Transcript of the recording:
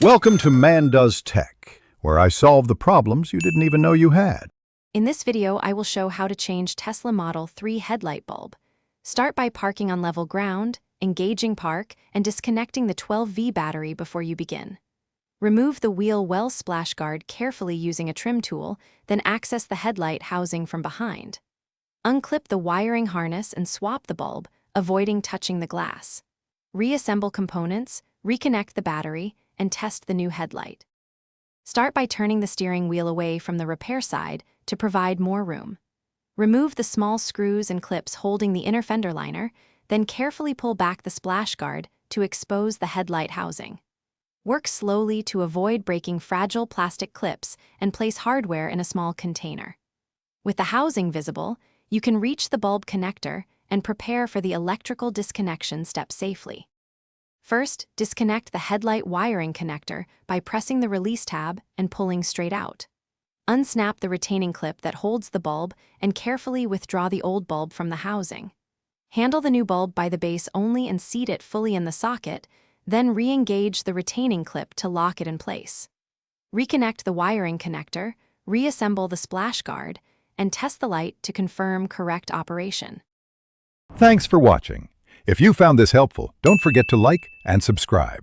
Welcome to Man Does Tech, where I solve the problems you didn't even know you had. In this video, I will show how to change Tesla Model 3 headlight bulb. Start by parking on level ground, engaging park, and disconnecting the 12V battery before you begin. Remove the wheel well splash guard carefully using a trim tool, then access the headlight housing from behind. Unclip the wiring harness and swap the bulb, avoiding touching the glass. Reassemble components, reconnect the battery, and test the new headlight. Start by turning the steering wheel away from the repair side to provide more room. Remove the small screws and clips holding the inner fender liner, then carefully pull back the splash guard to expose the headlight housing. Work slowly to avoid breaking fragile plastic clips and place hardware in a small container. With the housing visible, you can reach the bulb connector and prepare for the electrical disconnection step safely. First, disconnect the headlight wiring connector by pressing the release tab and pulling straight out. Unsnap the retaining clip that holds the bulb and carefully withdraw the old bulb from the housing. Handle the new bulb by the base only and seat it fully in the socket, then re-engage the retaining clip to lock it in place. Reconnect the wiring connector, reassemble the splash guard, and test the light to confirm correct operation. Thanks for watching. If you found this helpful, don't forget to like and subscribe.